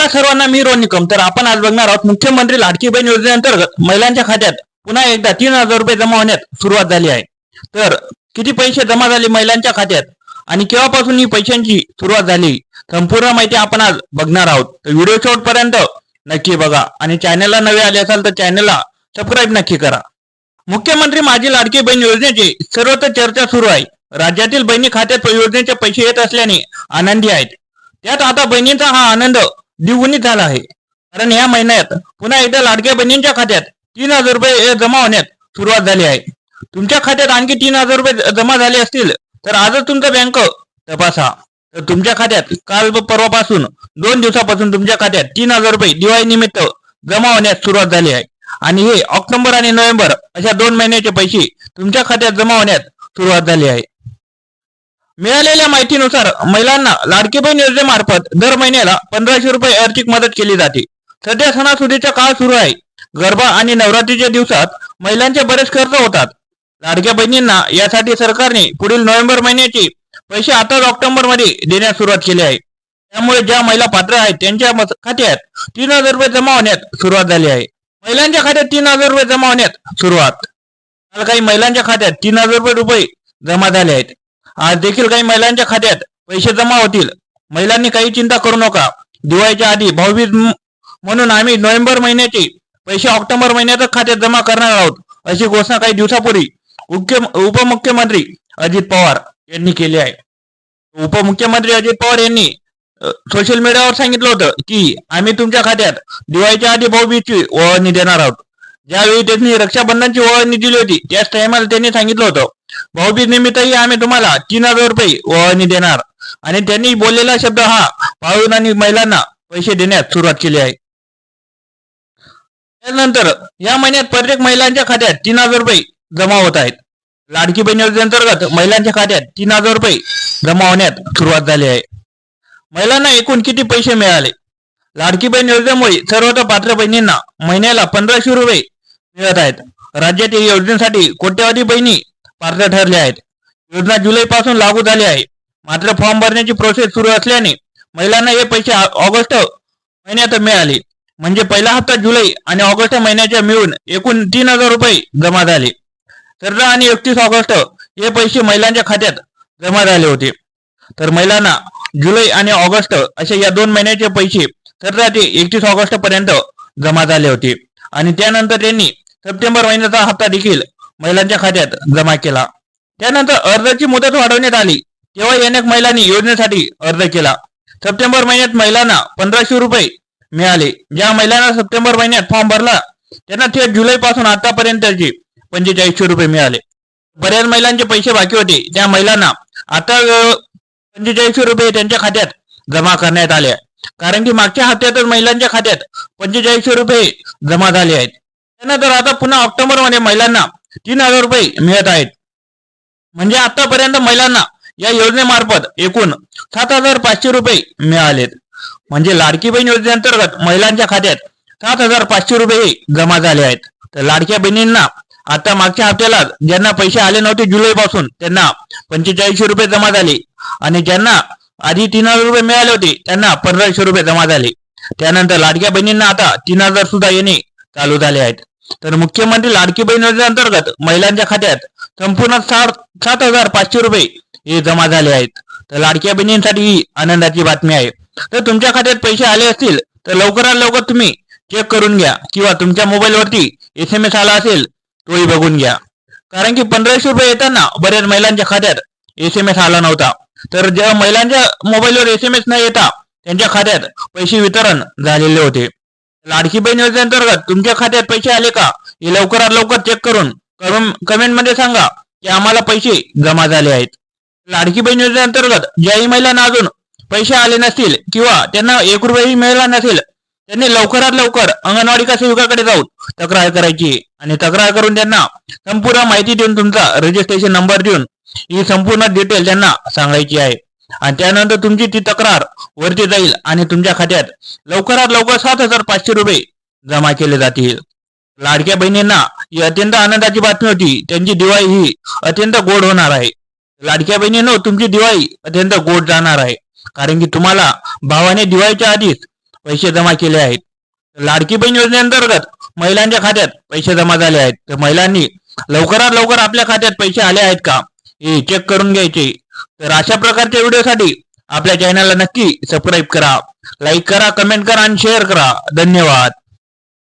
नमस्कार सर्वांना, मी रोहन निकम. तर आपण आज बघणार आहोत मुख्यमंत्री लाडकी बहीण योजनेअंतर्गत महिलांच्या खात्यात पुन्हा एकदा 3,000 रुपये जमा होण्यात सुरुवात झाली आहे. तर किती पैसे जमा झाले महिलांच्या खात्यात आणि केव्हापासून ही पैशांची सुरुवात झाली, संपूर्ण माहिती आपण आज बघणार आहोत. तर व्हिडिओ शेवटपर्यंत नक्की बघा आणि चॅनलला नवे आले असाल तर चॅनलला सबस्क्राईब नक्की करा. मुख्यमंत्री माझी लाडकी बहीण योजनेची सर्वत्र चर्चा सुरू आहे. राज्यातील बहिणी खात्यात योजनेचे पैसे येत असल्याने आनंदी आहेत. त्यात आता बहिणींचा हा आनंद द्विगुणित झाला आहे, कारण या महिन्यात पुन्हा एकदा लाडक्या बहिणींच्या खात्यात 3,000 रुपये जमा होण्यात सुरुवात झाली आहे. तुमच्या खात्यात आणखी 3,000 रुपये जमा झाले असतील तर आजच तुमचा बँक तपासा. तर तुमच्या खात्यात काल परवापासून 2 दिवसापासून तुमच्या खात्यात 3,000 रुपये दिवाळी निमित्त जमा होण्यास सुरुवात झाली आहे आणि हे ऑक्टोबर आणि नोव्हेंबर अशा 2 महिन्याचे पैसे तुमच्या खात्यात जमा होण्यास सुरुवात झाली आहे. मिळालेल्या माहितीनुसार महिलांना लाडकी बहीण योजनेमार्फत दर महिन्याला 1,500 रुपये आर्थिक मदत केली जाते. सध्या सणासुदीचा काळ सुरू आहे. गरबा आणि नवरात्रीच्या दिवसात महिलांचे बरेच खर्च होतात. लाडक्या बहिणींना यासाठी सरकारने पुढील नोव्हेंबर महिन्याचे पैसे आताच ऑक्टोबर मध्ये देण्यास सुरुवात केली आहे. त्यामुळे ज्या महिला पात्र आहेत त्यांच्या खात्यात 3,000 रुपये जमा होण्यात सुरुवात झाली आहे. महिलांच्या खात्यात 3,000 रुपये जमा होण्यात सुरुवात. काल काही महिलांच्या खात्यात 3,000 रुपये जमा झाले आहेत. आज देखील काही महिलांच्या खात्यात पैसे जमा होतील. महिलांनी काही चिंता करू नका. दिवाळीच्या आधी भाऊबीज म्हणून आम्ही नोव्हेंबर महिन्याचे पैसे ऑक्टोबर महिन्यातच खात्यात जमा करणार आहोत, अशी घोषणा काही दिवसापूर्वी उपमुख्यमंत्री अजित पवार यांनी केली आहे. उपमुख्यमंत्री अजित पवार यांनी सोशल मीडियावर सांगितलं होतं की आम्ही तुमच्या खात्यात दिवाळीच्या आधी भाऊबीजची ओवाळणी देणार आहोत. ज्यावेळी त्यांनी रक्षाबंधनची ओवाळणी दिली होती त्याच टायमाला त्यांनी सांगितलं होतं भाऊबीज निमित्तही आम्ही तुम्हाला 3,000 रुपये ओवाळणी देणार. आणि त्यांनी बोललेला शब्द हा पाळून आणि महिलांना पैसे देण्यास सुरुवात केली आहे. त्यानंतर या महिन्यात प्रत्येक महिलांच्या खात्यात 3,000 रुपये जमा होत आहेत. लाडकी बहीण योजनेअंतर्गत महिलांच्या खात्यात 3,000 रुपये जमा होण्यात सुरुवात झाली आहे. महिलांना एकूण किती पैसे मिळाले? लाडकी बहीण योजनेमुळे सर्व पात्र बहिणींना महिन्याला 1,500 रुपये मिळत आहेत. राज्यात या योजनेसाठी कोट्यवधी बहिणी पात्र ठरल्या आहेत. योजना जुलै पासून लागू झाली आहे. मात्र फॉर्म भरण्याची प्रोसेस सुरू असल्याने महिलांना हे पैसे ऑगस्ट महिन्यात मिळाले. म्हणजे पहिला हप्ता जुलै आणि ऑगस्ट महिन्याच्या मिळून एकूण 3,000 रुपये जमा झाले. 17 आणि 31 ऑगस्ट हे पैसे महिलांच्या खात्यात जमा झाले होते. तर महिलांना जुलै आणि ऑगस्ट असे या 2 महिन्याचे पैसे 17 ते 31 ऑगस्ट पर्यंत जमा झाले होते आणि त्यानंतर त्यांनी सप्टेंबर महिन्याचा हप्ता देखील महिलांच्या खात्यात जमा केला. त्यानंतर अर्जाची मुदत वाढवण्यात आली तेव्हा अनेक महिलांनी योजनेसाठी अर्ज केला. सप्टेंबर महिन्यात महिलांना 1,500 रुपये मिळाले. ज्या महिलांना सप्टेंबर महिन्यात फॉर्म भरला त्यांना थेट जुलै पासून आतापर्यंतचे 4,500 रुपये मिळाले. बऱ्याच महिलांचे पैसे बाकी होते त्या महिलांना आता 4,500 रुपये त्यांच्या खात्यात जमा करण्यात आले, कारण की मागच्या हप्त्यातच महिलांच्या खात्यात 4,500 रुपये जमा झाले आहेत. त्यानंतर आता पुन्हा ऑक्टोबर मध्ये महिलांना 3,000 रुपये मिळत आहेत. म्हणजे आतापर्यंत महिलांना या योजनेमार्फत एकूण 7,500 रुपये मिळालेत. म्हणजे लाडकी बहीण योजनेअंतर्गत महिलांच्या खात्यात 7,500 रुपये जमा झाले आहेत. तर लाडक्या बहिणींना आता मागच्या हप्त्याला ज्यांना पैसे आले नव्हते जुलै पासून त्यांना 4,500 रुपये जमा झाले आणि ज्यांना आधी 3,000 रुपये मिळाले होते त्यांना 1,500 रुपये जमा झाले. त्यानंतर लाडक्या बहिणींना आता 3,000 सुद्धा येणे चालू झाले आहेत. तर मुख्यमंत्री लाडकी बहीण योजनेअंतर्गत महिलांच्या खात्यात संपूर्ण 7,500 रुपये हे जमा झाले आहेत. तर लाडक्या बहिणींसाठी ही आनंदाची बातमी आहे. तर तुमच्या खात्यात पैसे आले असतील तर लवकरात लवकर तुम्ही चेक करून घ्या किंवा तुमच्या मोबाईलवरती SMS आला असेल तोही बघून घ्या, कारण की 1,500 रुपये येताना बऱ्याच महिलांच्या खात्यात SMS आला नव्हता. तर जेव्हा महिलांच्या मोबाईलवर SMS न येता त्यांच्या खात्यात पैसे वितरण झालेले होते. लाडकी बहीण योजनेअंतर्गत तुमच्या खात्यात पैसे आले का हे लवकरात लवकर चेक करून कमेंट मध्ये सांगा की आम्हाला पैसे जमा झाले आहेत. लाडकी बहीण योजनेअंतर्गत ज्याही महिलांना अजून पैसे आले नसतील किंवा त्यांना 1 रुपयाही मिळाला नसेल त्यांनी लवकरात लवकर अंगणवाडी सेविकाकडे जाऊन तक्रार करायची आणि तक्रार करून त्यांना संपूर्ण माहिती देऊन तुमचा रजिस्ट्रेशन नंबर देऊन ही संपूर्ण डिटेल त्यांना सांगायची आहे. आणि त्यानंतर तुमची ती तक्रार वरती जाईल आणि तुमच्या खात्यात लवकरात लवकर 7,500 रुपये जमा केले जातील. लाडक्या बहिणींना ही अत्यंत आनंदाची बातमी होती. त्यांची दिवाळी ही अत्यंत गोड होणार आहे. लाडक्या बहिणींनो, तुमची दिवाळी अत्यंत गोड जाणार आहे, कारण की तुम्हाला भावाने दिवाळीच्या आधीच पैसे जमा केले आहेत. लाडकी बहीण योजनेअंतर्गत महिलांच्या खात्यात पैसे जमा झाले आहेत. तर महिलांनी लवकरात लवकर आपल्या खात्यात पैसे आले आहेत का हे चेक करून घ्यायचे. तर अशा प्रकारच्या व्हिडिओसाठी आपल्या चॅनलला नक्की सबस्क्राईब करा, लाईक करा, कमेंट करा आणि शेअर करा. धन्यवाद.